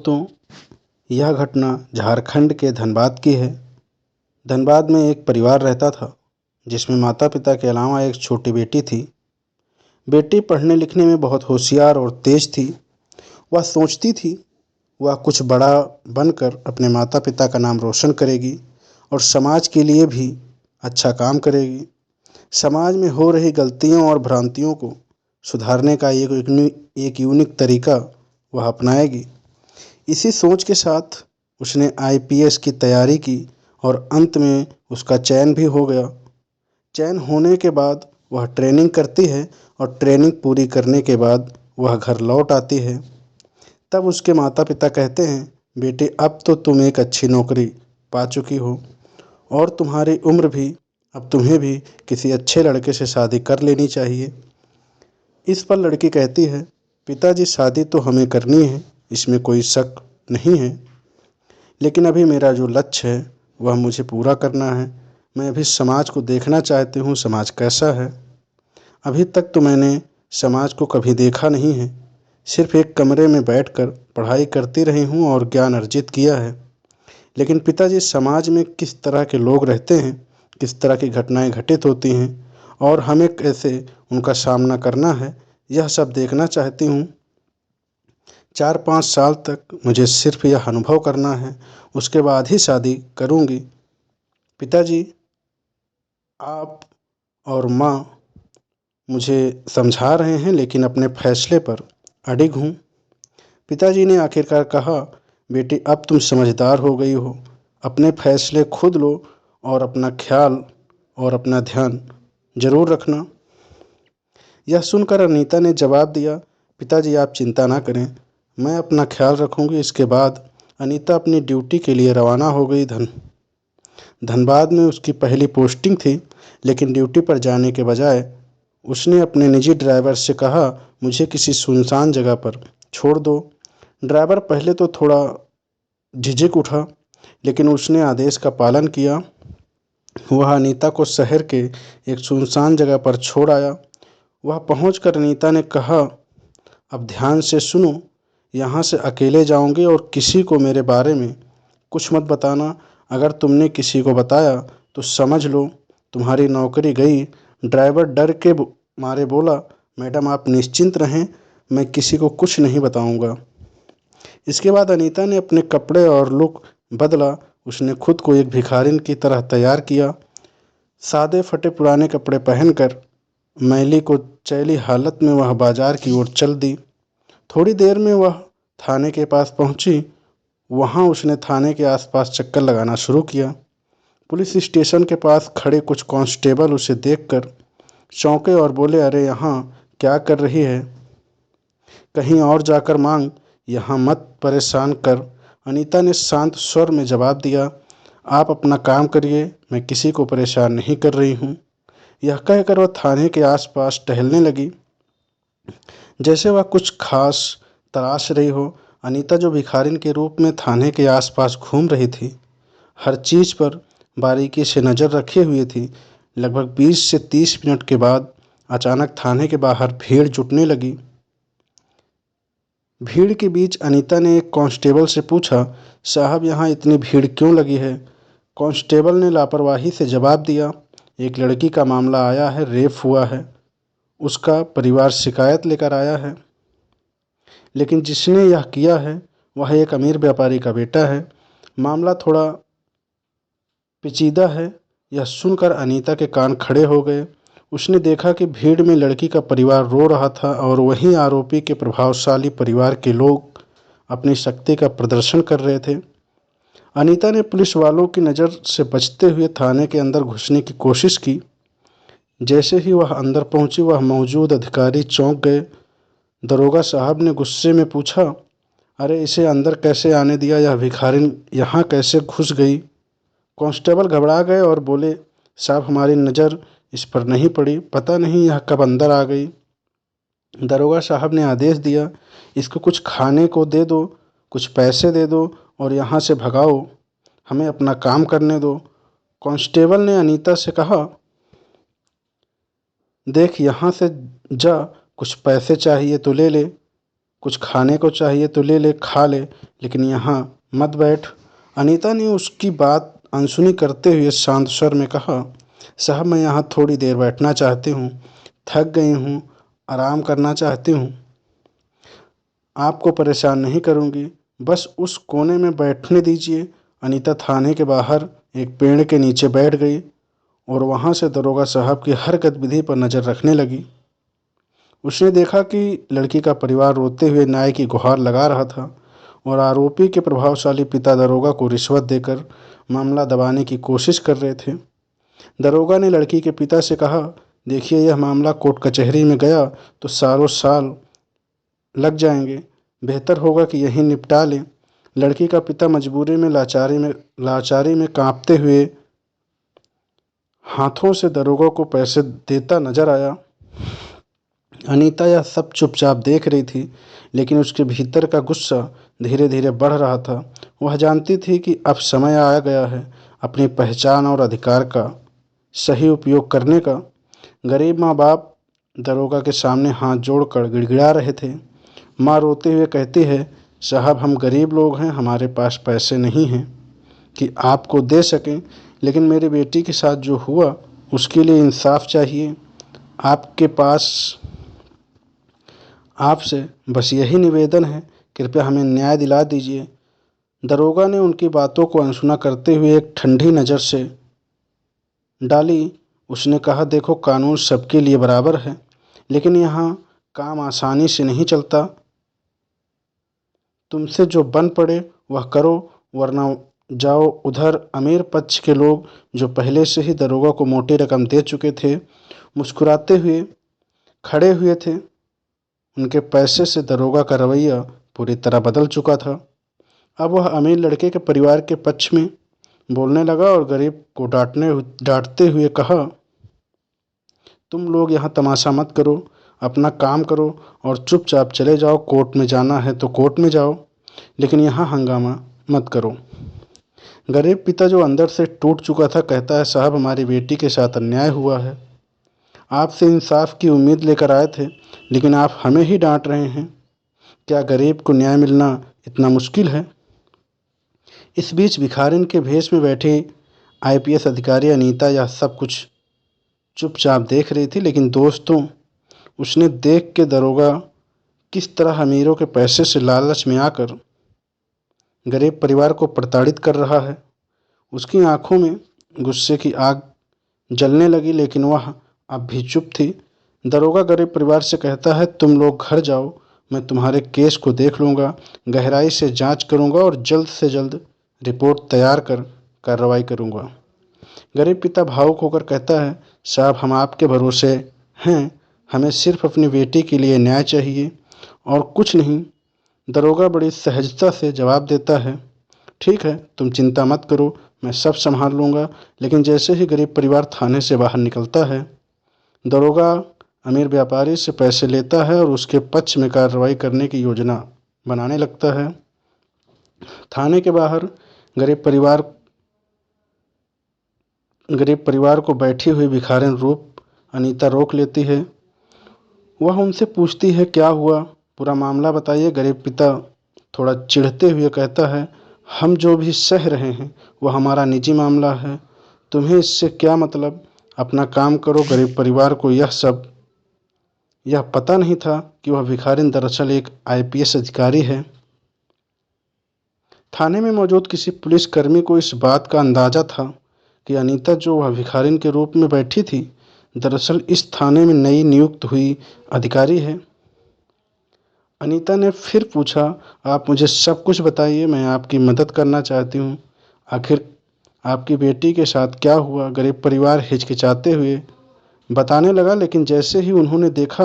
दोस्तों, यह घटना झारखंड के धनबाद की है। धनबाद में एक परिवार रहता था जिसमें माता पिता के अलावा एक छोटी बेटी थी। बेटी पढ़ने लिखने में बहुत होशियार और तेज थी। वह सोचती थी वह कुछ बड़ा बनकर अपने माता पिता का नाम रोशन करेगी और समाज के लिए भी अच्छा काम करेगी। समाज में हो रही गलतियों और भ्रांतियों को सुधारने का एक यूनिक तरीका वह अपनाएगी। इसी सोच के साथ उसने आईपीएस की तैयारी की और अंत में उसका चयन भी हो गया। चयन होने के बाद वह ट्रेनिंग करती है और ट्रेनिंग पूरी करने के बाद वह घर लौट आती है। तब उसके माता पिता कहते हैं, बेटे अब तो तुम एक अच्छी नौकरी पा चुकी हो और तुम्हारी उम्र भी, अब तुम्हें भी किसी अच्छे लड़के से शादी कर लेनी चाहिए। इस पर लड़की कहती है, पिताजी शादी तो हमें करनी है, इसमें कोई शक नहीं है, लेकिन अभी मेरा जो लक्ष्य है वह मुझे पूरा करना है। मैं अभी समाज को देखना चाहती हूँ, समाज कैसा है। अभी तक तो मैंने समाज को कभी देखा नहीं है, सिर्फ एक कमरे में बैठकर पढ़ाई करती रही हूँ और ज्ञान अर्जित किया है। लेकिन पिताजी समाज में किस तरह के लोग रहते हैं, किस तरह की घटनाएं घटित होती हैं और हमें कैसे उनका सामना करना है, यह सब देखना चाहती हूँ। 4-5 साल तक मुझे सिर्फ यह अनुभव करना है, उसके बाद ही शादी करूँगी। पिताजी, आप और माँ मुझे समझा रहे हैं, लेकिन अपने फैसले पर अडिग हूँ। पिताजी ने आखिरकार कहा, बेटी अब तुम समझदार हो गई हो, अपने फैसले खुद लो और अपना ख्याल और अपना ध्यान जरूर रखना। यह सुनकर अनीता ने जवाब दिया, पिताजी आप चिंता ना करें, मैं अपना ख्याल रखूंगी। इसके बाद अनीता अपनी ड्यूटी के लिए रवाना हो गई। धनबाद में उसकी पहली पोस्टिंग थी, लेकिन ड्यूटी पर जाने के बजाय उसने अपने निजी ड्राइवर से कहा, मुझे किसी सुनसान जगह पर छोड़ दो। ड्राइवर पहले तो थोड़ा झिझक उठा, लेकिन उसने आदेश का पालन किया। वह अनीता को शहर के एक सुनसान जगह पर छोड़ आया। वह पहुंचकर अनीता ने कहा, अब ध्यान से सुनो, यहाँ से अकेले जाओगे और किसी को मेरे बारे में कुछ मत बताना। अगर तुमने किसी को बताया तो समझ लो तुम्हारी नौकरी गई। ड्राइवर डर के मारे बोला, मैडम आप निश्चिंत रहें, मैं किसी को कुछ नहीं बताऊंगा। इसके बाद अनीता ने अपने कपड़े और लुक बदला। उसने खुद को एक भिखारिन की तरह तैयार किया। सादे फटे पुराने कपड़े पहनकर मैली को चैली हालत में वह बाजार की ओर चल दी। थोड़ी देर में वह थाने के पास पहुंची। वहां उसने थाने के आसपास चक्कर लगाना शुरू किया। पुलिस स्टेशन के पास खड़े कुछ कांस्टेबल उसे देखकर चौंके और बोले, अरे यहाँ क्या कर रही है, कहीं और जाकर मांग, यहाँ मत परेशान कर। अनीता ने शांत स्वर में जवाब दिया, आप अपना काम करिए, मैं किसी को परेशान नहीं कर रही हूँ। यह कहकर वह थाने के आसपास टहलने लगी, जैसे वह कुछ खास तलाश रही हो। अनीता जो भिखारिन के रूप में थाने के आसपास घूम रही थी, हर चीज़ पर बारीकी से नज़र रखे हुए थी। लगभग 20 से 30 मिनट के बाद अचानक थाने के बाहर भीड़ जुटने लगी। भीड़ के बीच अनीता ने एक कांस्टेबल से पूछा, साहब यहाँ इतनी भीड़ क्यों लगी है। कांस्टेबल ने लापरवाही से जवाब दिया, एक लड़की का मामला आया है, रेप हुआ है, उसका परिवार शिकायत लेकर आया है, लेकिन जिसने यह किया है वह एक अमीर व्यापारी का बेटा है। मामला थोड़ा पेचीदा है। यह सुनकर अनीता के कान खड़े हो गए। उसने देखा कि भीड़ में लड़की का परिवार रो रहा था और वहीं आरोपी के प्रभावशाली परिवार के लोग अपनी शक्ति का प्रदर्शन कर रहे थे। अनीता ने पुलिस वालों की नज़र से बचते हुए थाने के अंदर घुसने की कोशिश की। जैसे ही वह अंदर पहुंची, वह मौजूद अधिकारी चौंक गए। दरोगा साहब ने गुस्से में पूछा, अरे इसे अंदर कैसे आने दिया, यह भिखारिन यहाँ कैसे घुस गई। कांस्टेबल घबरा गए और बोले, साहब हमारी नज़र इस पर नहीं पड़ी, पता नहीं यह कब अंदर आ गई। दरोगा साहब ने आदेश दिया, इसको कुछ खाने को दे दो, कुछ पैसे दे दो और यहाँ से भगाओ, हमें अपना काम करने दो। कांस्टेबल ने अनीता से कहा, देख यहाँ से जा, कुछ पैसे चाहिए तो ले ले, कुछ खाने को चाहिए तो ले ले, खा ले, लेकिन यहाँ मत बैठ। अनीता ने उसकी बात अनसुनी करते हुए शांत स्वर में कहा, साहब मैं यहाँ थोड़ी देर बैठना चाहती हूँ, थक गई हूँ, आराम करना चाहती हूँ। आपको परेशान नहीं करूँगी, बस उस कोने में बैठने दीजिए। अनीता थाने के बाहर एक पेड़ के नीचे बैठ गई और वहाँ से दरोगा साहब की हर गतिविधि पर नज़र रखने लगी। उसने देखा कि लड़की का परिवार रोते हुए न्याय की गुहार लगा रहा था और आरोपी के प्रभावशाली पिता दरोगा को रिश्वत देकर मामला दबाने की कोशिश कर रहे थे। दरोगा ने लड़की के पिता से कहा, देखिए यह मामला कोर्ट कचहरी में गया तो सालों साल लग जाएंगे, बेहतर होगा कि यहीं निपटा लें। लड़की का पिता मजबूरी में लाचारी में कांपते हुए हाथों से दरोगा को पैसे देता नजर आया। अनीता यह सब चुपचाप देख रही थी, लेकिन उसके भीतर का गुस्सा धीरे धीरे बढ़ रहा था। वह जानती थी कि अब समय आ गया है अपनी पहचान और अधिकार का सही उपयोग करने का। गरीब माँ बाप दरोगा के सामने हाथ जोड़कर गिड़गिड़ा रहे थे। माँ रोते हुए कहती है, साहब हम गरीब लोग हैं, हमारे पास पैसे नहीं हैं कि आपको दे सकें, लेकिन मेरी बेटी के साथ जो हुआ उसके लिए इंसाफ चाहिए। आपके पास आपसे बस यही निवेदन है, कृपया हमें न्याय दिला दीजिए। दरोगा ने उनकी बातों को अनसुना करते हुए एक ठंडी नज़र से डाली। उसने कहा, देखो कानून सबके लिए बराबर है, लेकिन यहाँ काम आसानी से नहीं चलता। तुमसे जो बन पड़े वह करो, वरना जाओ। उधर अमीर पक्ष के लोग जो पहले से ही दरोगा को मोटी रकम दे चुके थे, मुस्कुराते हुए खड़े हुए थे। उनके पैसे से दरोगा का रवैया पूरी तरह बदल चुका था। अब वह अमीर लड़के के परिवार के पक्ष में बोलने लगा और गरीब को डांटते हुए कहा, तुम लोग यहाँ तमाशा मत करो, अपना काम करो और चुपचाप चले जाओ। कोर्ट में जाना है तो कोर्ट में जाओ, लेकिन यहाँ हंगामा मत करो। गरीब पिता जो अंदर से टूट चुका था कहता है, साहब हमारी बेटी के साथ अन्याय हुआ है, आपसे इंसाफ की उम्मीद लेकर आए थे, लेकिन आप हमें ही डांट रहे हैं। क्या गरीब को न्याय मिलना इतना मुश्किल है? इस बीच भिखारिन के भेष में बैठी आईपीएस अधिकारी अनीता यह सब कुछ चुपचाप देख रही थी, लेकिन दोस्तों उसने देख के दरोगा किस तरह अमीरों के पैसे से लालच में आकर गरीब परिवार को प्रताड़ित कर रहा है। उसकी आंखों में गुस्से की आग जलने लगी, लेकिन वह अब भी चुप थी। दरोगा गरीब परिवार से कहता है, तुम लोग घर जाओ, मैं तुम्हारे केस को देख लूँगा, गहराई से जांच करूँगा और जल्द से जल्द रिपोर्ट तैयार कर कार्रवाई करूँगा। गरीब पिता भावुक होकर कहता है, साहब हम आपके भरोसे हैं, हमें सिर्फ अपनी बेटी के लिए न्याय चाहिए और कुछ नहीं। दरोगा बड़ी सहजता से जवाब देता है, ठीक है, तुम चिंता मत करो, मैं सब संभाल लूँगा। लेकिन जैसे ही गरीब परिवार थाने से बाहर निकलता है, दरोगा अमीर व्यापारी से पैसे लेता है और उसके पक्ष में कार्रवाई करने की योजना बनाने लगता है। थाने के बाहर गरीब परिवार को बैठी हुई भिखारिन रूप अनीता रोक लेती है। वह उनसे पूछती है, क्या हुआ, पूरा मामला बताइए। गरीब पिता थोड़ा चिढ़ते हुए कहता है, हम जो भी सह रहे हैं वह हमारा निजी मामला है, तुम्हें इससे क्या मतलब, अपना काम करो। गरीब परिवार को यह पता नहीं था कि वह भिखारिन दरअसल एक आईपीएस अधिकारी है। थाने में मौजूद किसी पुलिसकर्मी को इस बात का अंदाजा था कि अनीता जो वह भिखारिन के रूप में बैठी थी, दरअसल इस थाने में नई नियुक्त हुई अधिकारी है। अनीता ने फिर पूछा, आप मुझे सब कुछ बताइए, मैं आपकी मदद करना चाहती हूँ। आखिर आपकी बेटी के साथ क्या हुआ? गरीब परिवार हिचकिचाते हुए बताने लगा, लेकिन जैसे ही उन्होंने देखा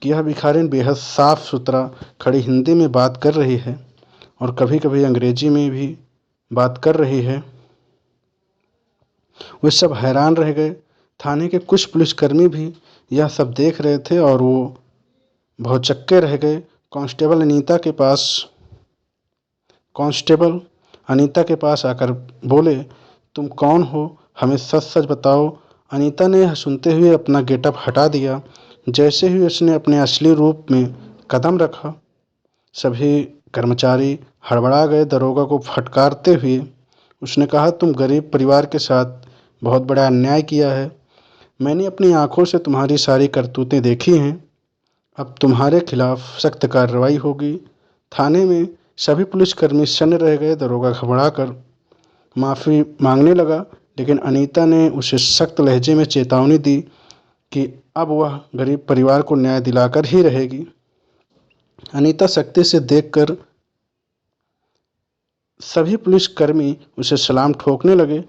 कि यह भिखारिन बेहद साफ सुथरा खड़ी हिंदी में बात कर रही है और कभी कभी अंग्रेजी में भी बात कर रही है, वे सब हैरान रह गए। थाने के कुछ पुलिसकर्मी भी यह सब देख रहे थे और वो भौचक्के रह गए। कांस्टेबल अनीता के पास आकर बोले, तुम कौन हो, हमें सच सच बताओ। अनीता ने यह सुनते हुए अपना गेटअप हटा दिया। जैसे ही उसने अपने असली रूप में कदम रखा, सभी कर्मचारी हड़बड़ा गए। दरोगा को फटकारते हुए उसने कहा, तुम गरीब परिवार के साथ बहुत बड़ा अन्याय किया है। मैंने अपनी आंखों से तुम्हारी सारी करतूतें देखी हैं। अब तुम्हारे खिलाफ सख्त कार्रवाई होगी। थाने में सभी पुलिसकर्मी सन्न रह गए। दरोगा घबरा कर माफ़ी मांगने लगा, लेकिन अनीता ने उसे सख्त लहजे में चेतावनी दी कि अब वह गरीब परिवार को न्याय दिलाकर ही रहेगी। अनीता सख्ती से देखकर सभी पुलिसकर्मी उसे सलाम ठोकने लगे।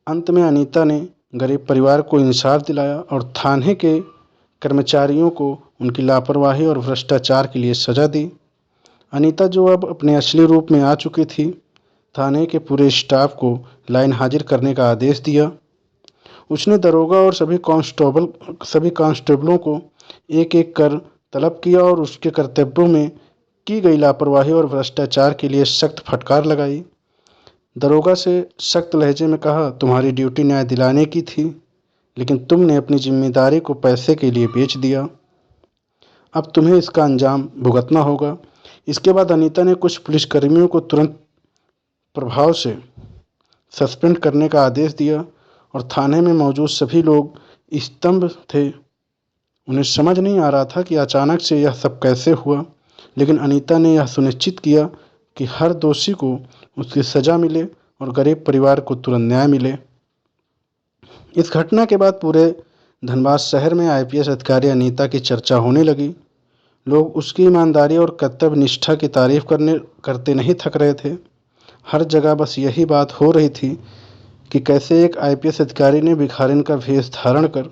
अंत में अनीता ने गरीब परिवार को इंसाफ दिलाया और थाने के कर्मचारियों को उनकी लापरवाही और भ्रष्टाचार के लिए सज़ा दी। अनीता, जो अब अपने असली रूप में आ चुकी थी, थाने के पूरे स्टाफ को लाइन हाजिर करने का आदेश दिया। उसने दरोगा और सभी कांस्टेबलों को एक एक कर तलब किया और उसके कर्तव्यों में की गई लापरवाही और भ्रष्टाचार के लिए सख्त फटकार लगाई। दरोगा से सख्त लहजे में कहा, तुम्हारी ड्यूटी न्याय दिलाने की थी, लेकिन तुमने अपनी जिम्मेदारी को पैसे के लिए बेच दिया। अब तुम्हें इसका अंजाम भुगतना होगा। इसके बाद अनीता ने कुछ पुलिसकर्मियों को तुरंत प्रभाव से सस्पेंड करने का आदेश दिया और थाने में मौजूद सभी लोग स्तंभ थे। उन्हें समझ नहीं आ रहा था कि अचानक से यह सब कैसे हुआ, लेकिन अनीता ने यह सुनिश्चित किया कि हर दोषी को उसकी सज़ा मिले और गरीब परिवार को तुरंत न्याय मिले। इस घटना के बाद पूरे धनबाद शहर में आईपीएस अधिकारी अनीता की चर्चा होने लगी। लोग उसकी ईमानदारी और कर्तव्य निष्ठा की तारीफ करते नहीं थक रहे थे। हर जगह बस यही बात हो रही थी कि कैसे एक आईपीएस अधिकारी ने भिखारिन का भेष धारण कर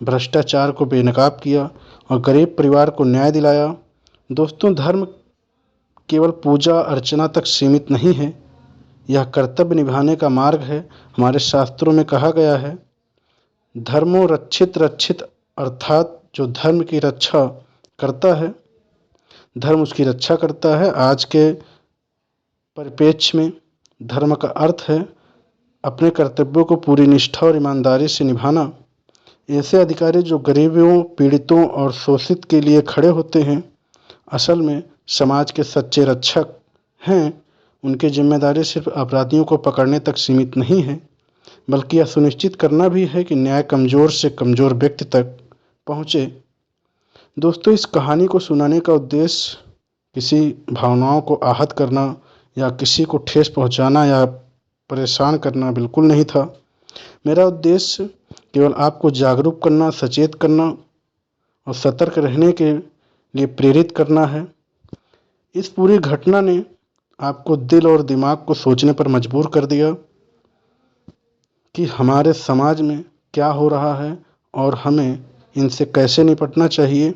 भ्रष्टाचार को बेनकाब किया और गरीब परिवार को न्याय दिलाया। दोस्तों, धर्म केवल पूजा अर्चना तक सीमित नहीं है, यह कर्तव्य निभाने का मार्ग है। हमारे शास्त्रों में कहा गया है, धर्मो रक्षित रक्षित, अर्थात जो धर्म की रक्षा करता है, धर्म उसकी रक्षा करता है। आज के परिप्रेक्ष्य में धर्म का अर्थ है अपने कर्तव्यों को पूरी निष्ठा और ईमानदारी से निभाना। ऐसे अधिकारी जो गरीबों, पीड़ितों और शोषित के लिए खड़े होते हैं, असल में समाज के सच्चे रक्षक हैं। उनकी जिम्मेदारी सिर्फ अपराधियों को पकड़ने तक सीमित नहीं है, बल्कि यह सुनिश्चित करना भी है कि न्याय कमज़ोर से कमज़ोर व्यक्ति तक पहुँचे। दोस्तों, इस कहानी को सुनाने का उद्देश्य किसी भावनाओं को आहत करना या किसी को ठेस पहुंचाना या परेशान करना बिल्कुल नहीं था। मेरा उद्देश्य केवल आपको जागरूक करना, सचेत करना और सतर्क रहने के लिए प्रेरित करना है। इस पूरी घटना ने आपको दिल और दिमाग को सोचने पर मजबूर कर दिया कि हमारे समाज में क्या हो रहा है और हमें इनसे कैसे निपटना चाहिए।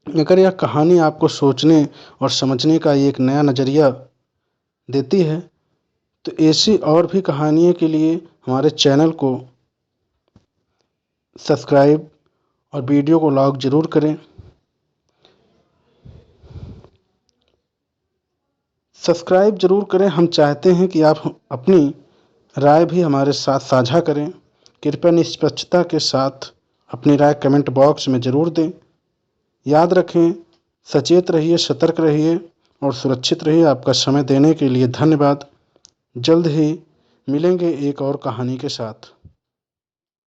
अगर यह कहानी आपको सोचने और समझने का एक नया नज़रिया देती है, तो ऐसी और भी कहानियों के लिए हमारे चैनल को सब्सक्राइब और वीडियो को लाइक ज़रूर करें। सब्सक्राइब ज़रूर करें। हम चाहते हैं कि आप अपनी राय भी हमारे साथ साझा करें। कृपया निष्पक्षता के साथ अपनी राय कमेंट बॉक्स में ज़रूर दें। याद रखें, सचेत रहिए, सतर्क रहिए और सुरक्षित रहिए। आपका समय देने के लिए धन्यवाद। जल्द ही मिलेंगे एक और कहानी के साथ।